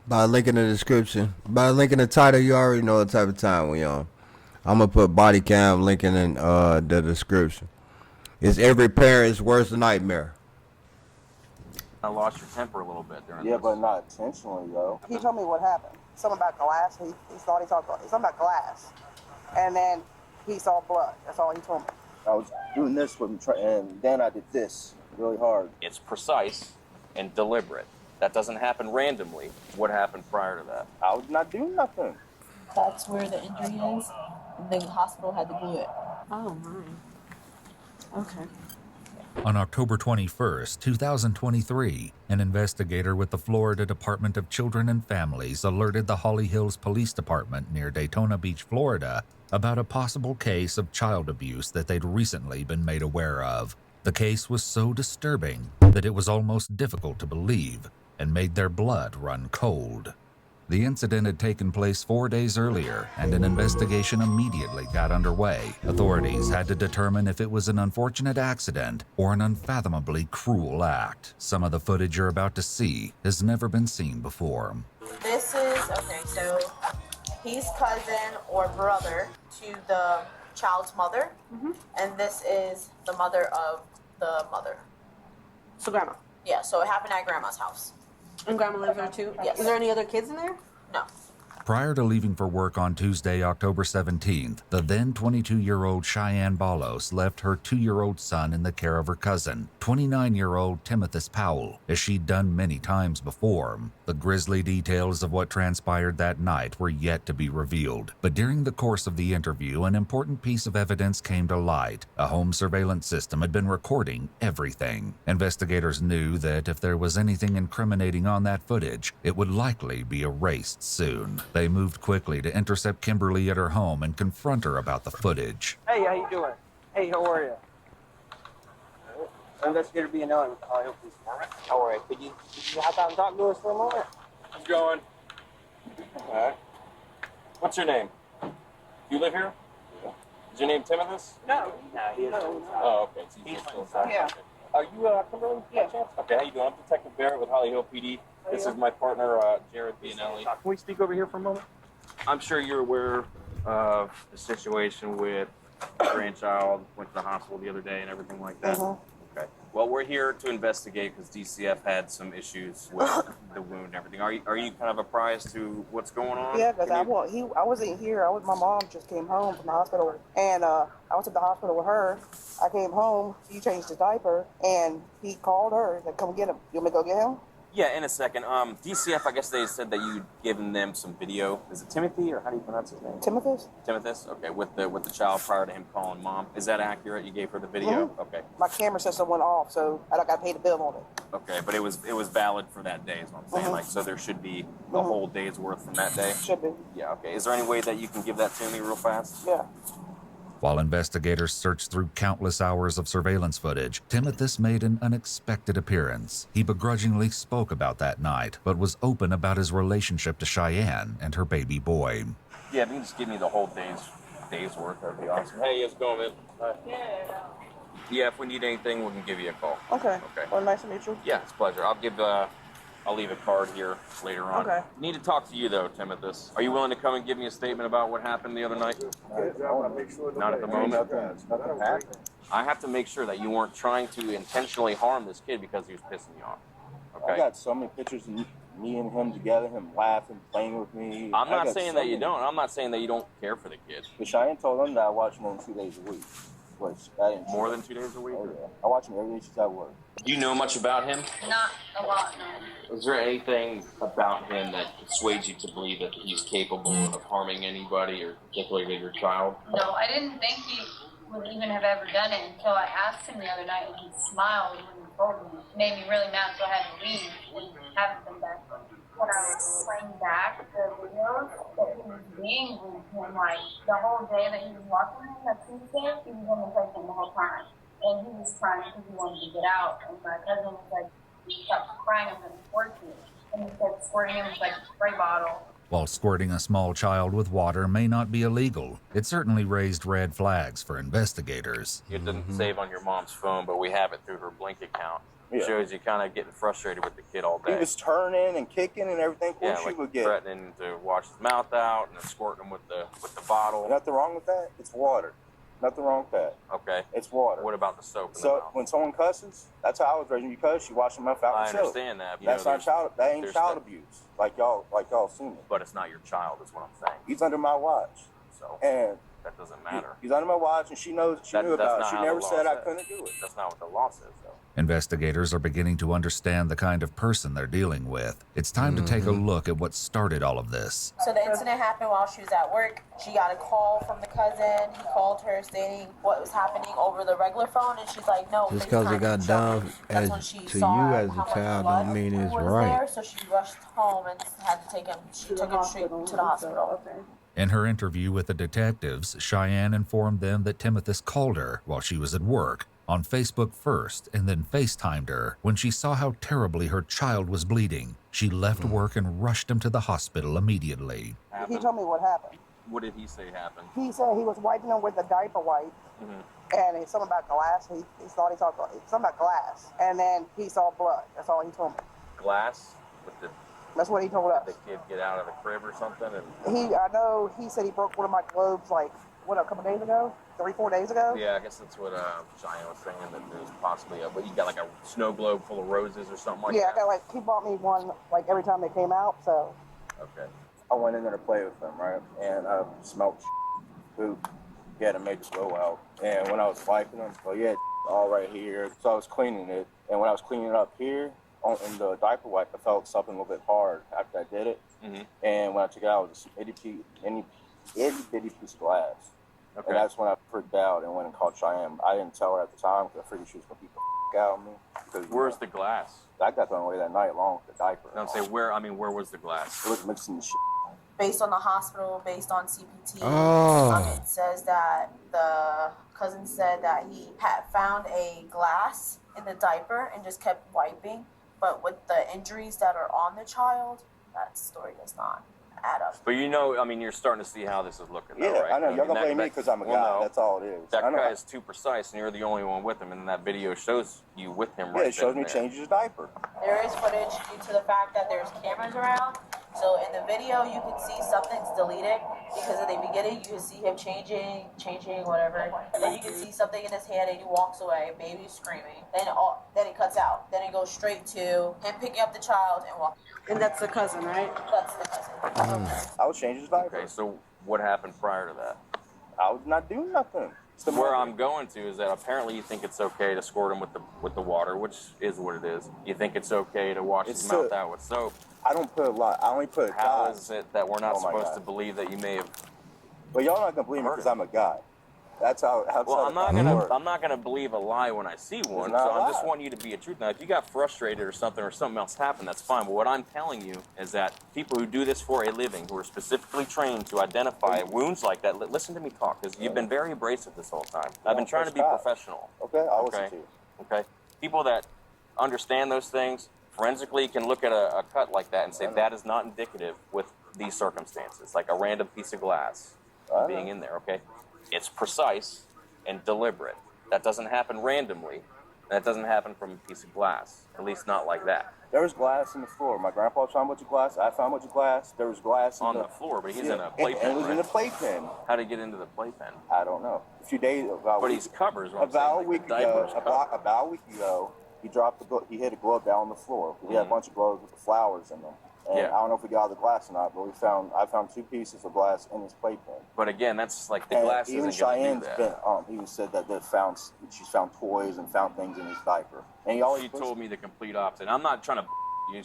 By linking the description. By linking the title, you already know the type of time we on. I'm gonna put body cam linking in the description. It's every parent's worst nightmare. I lost your temper a little bit during Yeah, this. but not intentionally, though. He told me what happened. Something about glass. He thought he talked about something about glass. And then he saw blood. That's all he told me. I was doing this with him, and then I did this really hard. It's precise and deliberate. That doesn't happen randomly. What happened prior to that? I was not doing nothing. That's where the injury is. The hospital had to glue it. Oh, my. Okay. On October 21st, 2023, an investigator with the Florida Department of Children and Families alerted the Holly Hills Police Department near Daytona Beach, Florida, about a possible case of child abuse that they'd recently been made aware of. The case was so disturbing that it was almost difficult to believe and made their blood run cold. The incident had taken place 4 days earlier, and an investigation immediately got underway. Authorities had to determine if it was an unfortunate accident or an unfathomably cruel act. Some of the footage you're about to see has never been seen before. This is, okay, so he's cousin or brother to the child's mother, and this is the mother of the mother. So grandma. Yeah, so it happened at grandma's house. And grandma lives there too? Yes. Is there any other kids in there? No. Prior to leaving for work on Tuesday, October 17th, the then 22-year-old Cheyenne Balos left her 2-year-old son in the care of her cousin, 29-year-old Timothy Powell, as she'd done many times before. The grisly details of what transpired that night were yet to be revealed, but during the course of the interview, an important piece of evidence came to light. A home surveillance system had been recording everything. Investigators knew that if there was anything incriminating on that footage, it would likely be erased soon. They moved quickly to intercept Kimberly at her home and confront her about the footage. Hey, how you doing? Hey, how are you? Investigator B&L. I'll help you. How are you? Could you hop out and talk to us for a moment? How's it going? All right. What's your name? You live here? Is your name Timothy? No, he is. Oh, okay. So He's still fine. inside. Yeah. Okay. Are you Kimberly? Yeah. Okay, how you doing? I'm Detective Barrett with Holly Hill PD. This is my partner, Jared Bianelli. Can we speak over here for a moment? I'm sure you're aware of the situation with the grandchild, went to the hospital the other day and everything like that. Okay. Well, we're here to investigate because DCF had some issues with the wound and everything. Are you kind of apprised to what's going on? Yeah, because I wasn't here. My mom just came home from the hospital, and I was at the hospital with her. I came home. He changed his diaper, and he called her. Said, "Come get him. You want me to go get him?" Yeah, in a second. DCF, I guess they said that you'd given them some video. Is it Timothy, or how do you pronounce his name? Timothy? Timothy? Okay, with the child prior to him calling mom. Is that accurate? You gave her the video? Okay. My camera system went off, so I got to pay the bill on it. Okay, but it was valid for that day is what I'm saying. Like, so there should be a whole day's worth from that day? Should be. Yeah, okay. Is there any way that you can give that to me real fast? Yeah. While investigators searched through countless hours of surveillance footage, Timothy made an unexpected appearance. He begrudgingly spoke about that night, but was open about his relationship to Cheyenne and her baby boy. Yeah, if you can just give me the whole day's worth, that'd be awesome. Hey, how's it going, man? Yeah, if we need anything, we can give you a call. Okay. Okay. Well, nice to meet you. Yeah, it's a pleasure. I'll leave a card here later on. Okay. Need to talk to you though, Timothy. Are you willing to come and give me a statement about what happened the other night? Not at the moment. Nothing happened. I have to make sure that you weren't trying to intentionally harm this kid because he was pissing you off. I Okay. got so many pictures of me and him together, him laughing, playing with me. I'm not saying that you don't. I'm not saying that you don't care for the kid. But Cheyenne told him that I watch him on 2 days a week. Which I didn't. More than 2 days a week? Oh, yeah. I watch him every day she's at work. Do you know much about him? Not a lot, no. Is there anything about him that persuades you to believe that he's capable of harming anybody, or particularly your child? No, I didn't think he would even have ever done it until I asked him the other night, and he smiled when he told me. It made me really mad, so I had to leave and haven't been back. When I was playing back the videos that he was being with him, like the whole day that he was watching him, that Tuesday, he was in the playpen the whole time. And he was crying because he wanted to get out. And my cousin was like, he kept crying, I'm going to squirt you. And he kept squirting him with like a spray bottle. While squirting a small child with water may not be illegal, it certainly raised red flags for investigators. It didn't save on your mom's phone, but we have it through her Blink account. Yeah. Shows you kind of getting frustrated with the kid all day. He was turning and kicking and everything. Of course like you would get. threatening to wash his mouth out and then squirting him with the bottle. Nothing wrong with that. It's water. Nothing wrong with that. Okay. It's water. What about the soap in the So mouth? when someone cusses, that's how I was raised. When you cuss, you wash your mouth out I with soap. understand that. That's not child. That ain't child abuse. Like y'all seen it. But it's not your child, is what I'm saying. He's under my watch. So And that doesn't matter. he's under my watch, and she knows. She knew about it. She never said I couldn't do it. That's not what the law says, though. Investigators are beginning to understand the kind of person they're dealing with. It's time to take a look at what started all of this. So the incident happened while she was at work. She got a call from the cousin. He called her stating what was happening over the regular phone, and she's like, "No." Just because it got done That's as when she to saw you as how a much child blood don't mean it's was right. there, so she rushed home and had to take him. She took him straight to the hospital. In her interview with the detectives, Cheyenne informed them that Timothy called her while she was at work, on Facebook first, and then FaceTimed her. When she saw how terribly her child was bleeding, she left work and rushed him to the hospital immediately. He told me what happened. What did he say happened? He said he was wiping him with a diaper wipe, and it's something about glass. He thought he saw something about glass, and then he saw blood. That's all he told me. Glass? That's what he told us. Did the kid get out of the crib or something? And I know he said he broke one of my globes like, a couple days ago? 3-4 days ago? yeah, I guess that's what Cheyenne was saying, that there's possibly what you got, like a snow globe full of roses or something like Yeah, that. he bought me one every time they came out, so. Okay. I went in there to play with him, right? And I smelled poop. He had a major blowout. And when I was wiping him, all right here. So I was cleaning it. And when I was cleaning it up here, in the diaper wipe, I felt something a little bit hard after I did it. And when I took it out, it was a itty bitty piece of glass. Okay. And that's when I freaked out and went and called Cheyenne. I didn't tell her at the time because I figured she was going to beat the out of me. Because, Where's the glass? I got thrown away that night along with the diaper. Don't say where. I mean, where was the glass? It was mixing the shit. Based on the hospital, based on CPT, Oh. it says that the cousin said that he had found a glass in the diaper and just kept wiping. But with the injuries that are on the child, that story does not add up. But you're starting to see how this is looking, though, Yeah, right? I know. Y'all going to blame me that- because I'm a well, guy. no. That's all it is. That I know. guy is too precise, and you're the only one with him, and that video shows you with him right Yeah, it shows then me and there. changing his diaper. There is footage due to the fact that there's cameras around. So in the video, you can see something's deleted because in the beginning, you can see him changing, whatever. And then you can see something in his hand and he walks away, baby screaming. Then it cuts out. Then it goes straight to him picking up the child and walking. And that's the cousin, right? That's the cousin. I was changing his diaper. Okay, so what happened prior to that? I was not doing nothing. It's the Where mother. I'm going to is that apparently you think it's okay to squirt him with the water, which is what it is. You think it's okay to wash his It's mouth a- out with soap. I don't put a lot. I only put How guys. is it that we're not Oh my supposed God. to believe that you may have? But y'all not gonna believe me because I'm a guy. That's how. Well, I'm not gonna believe a lie when I see one. not So a I'm just lie. wanting you to be a truth. Now, if you got frustrated or something else happened, that's fine. But what I'm telling you is that people who do this for a living, who are specifically trained to identify wounds like that, listen to me talk, because you've been very abrasive this whole time. I've been trying to be professional. Okay, I'll listen Okay. to you. Okay, people that understand those things forensically can look at a cut like that and say that is not indicative with these circumstances, like a random piece of glass being in there. Okay, it's precise and deliberate. That doesn't happen randomly. That doesn't happen from a piece of glass, at least not like that. There was glass in the floor. My grandpa found a bunch of glass. I found a bunch of glass. There was glass On the floor, but he's in a and playpen. it was in Right? the playpen. How did he get into the playpen? I don't know. A few days about. But he's covers. What I'm About a saying, week like the ago. diaper's covered. About a week ago, he dropped he hit a glove down on the floor. We had a bunch of gloves with the flowers in them. And Yeah. I don't know if we got the glass or not, but I found 2 pieces of glass in his playpen. But again, that's like the And glass even isn't going to do Cheyenne's that. been, he said that she's found toys and found things in his diaper. And he always She puts- told me the complete opposite. I'm not trying to.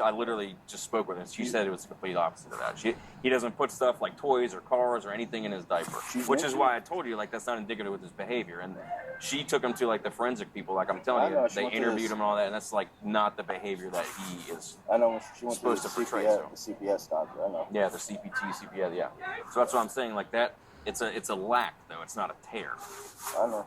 I literally just spoke with her. She said it was the complete opposite of that. He doesn't put stuff like toys or cars or anything in his diaper, which is why I told you that's not indicative with his behavior. And she took him to the forensic people, like I'm telling I know, you. she They went to interviewed this- him and all that, and that's not the behavior that he is. I know she went supposed to to the portray, CPS doctor. I know. Yeah, the CPT, CPS, yeah. So that's what I'm saying. Like that, it's a lack though. It's not a tear. I know.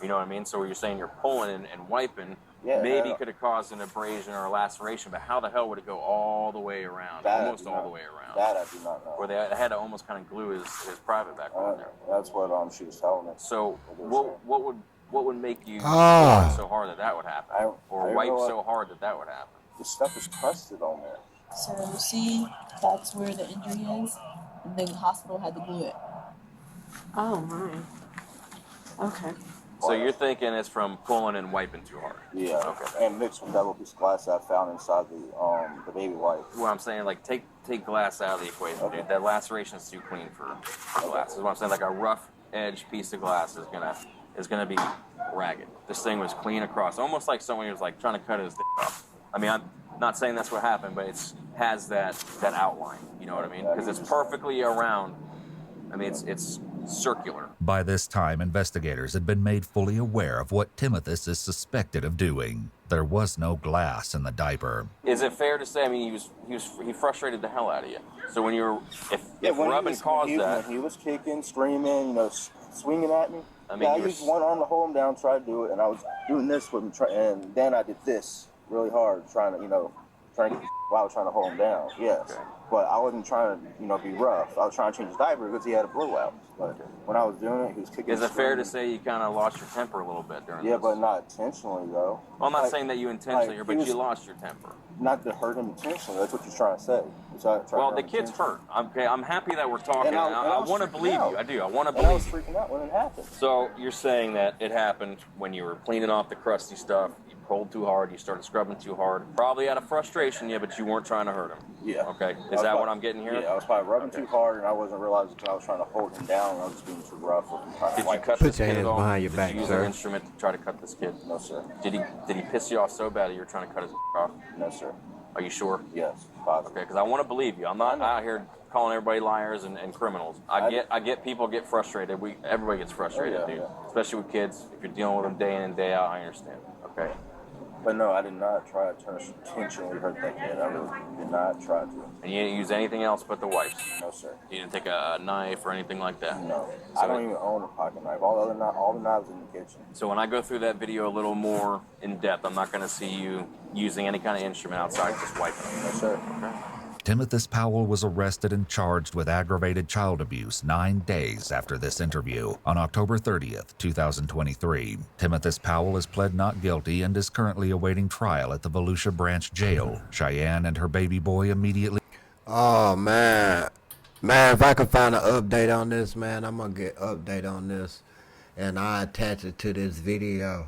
You know what I mean? So you're saying you're pulling and wiping. Yeah, maybe could have caused an abrasion or a laceration, but how the hell would it go all the way around? Almost all the way around. That I do not know. Where they had to almost kind of glue his private back on there. That's what she was telling me. So what would what would make you Ah. run so hard that would happen, or wipe so hard that would happen? The stuff is crusted on there. So you see, that's where the injury is, and the hospital had to glue it. Oh my. Okay. So you're thinking it's from pulling and wiping too hard? Yeah. Okay. And mixed with that little piece of glass I found inside the baby wipe. Well, I'm saying, like, take glass out of the equation, dude. That laceration is too clean for glass. Is what I'm saying. Like a rough edge piece of glass is gonna be ragged. This thing was clean across, almost like someone was like trying to cut his dick off. I mean, I'm not saying that's what happened, but it's has that outline. You know what I mean? Because it's perfectly around. I mean, it's circular. By this time, investigators had been made fully aware of what Timothus is suspected of doing. There was no glass in the diaper. Is it fair to say? I mean, he frustrated the hell out of you. So when you were, if rubbing caused that, when he was kicking, screaming, swinging at me. I mean, I used one arm to hold him down, try to do it, and I was doing this with him, and then I did this really hard, trying to get while I was trying to hold him down. Yes. Okay. But I wasn't trying to, be rough. I was trying to change his diaper because he had a blowout. But when I was doing it, he was kicking. Is it fair to say you kind of lost your temper a little bit during this? Yeah, but not intentionally, though. Well, I'm not saying that you intentionally, but you was, lost your temper. Not to hurt him intentionally. That's what you're trying to say. Well, the kid's hurt. I'm happy that we're talking. I want to believe you. I do. I want to believe you. I was freaking out when it happened. So you're saying that it happened when you were cleaning off the crusty stuff. You pulled too hard. You started scrubbing too hard. Probably out of frustration, yeah, but you weren't trying to hurt him. Yeah. Okay. Is that what I'm getting here? Yeah, I was probably rubbing too hard, and I wasn't realizing until I was trying to hold him down, and I was just being too rough. Did you cut Put this your kid hands at all? behind your back, Did you use sir. an instrument to try to cut this kid? No, sir. Did he piss you off so bad that you were trying to cut his off? No, sir. Are you sure? Yes, positive. Okay, because I want to believe you. I'm not out here calling everybody liars and criminals. I get people get frustrated. Everybody gets frustrated, dude. Yeah. Especially with kids. If you're dealing with them day in and day out, I understand. Okay. But no, I did not try to intentionally hurt that kid. I really did not try to. And you didn't use anything else but the wipes? No, sir. You didn't take a knife or anything like that? No. So I don't even own a pocket knife. All the knives in the kitchen. So when I go through that video a little more in depth, I'm not going to see you using any kind of instrument outside, just wiping them. No, sir. Okay. Timothus Powell was arrested and charged with aggravated child abuse 9 days after this interview. On October 30th, 2023, Timothus Powell has pled not guilty and is currently awaiting trial at the Volusia Branch Jail. Cheyenne and her baby boy immediately... Oh, man. Man, if I can find an update on this, man, I'm going to get update on this. And I attach it to this video.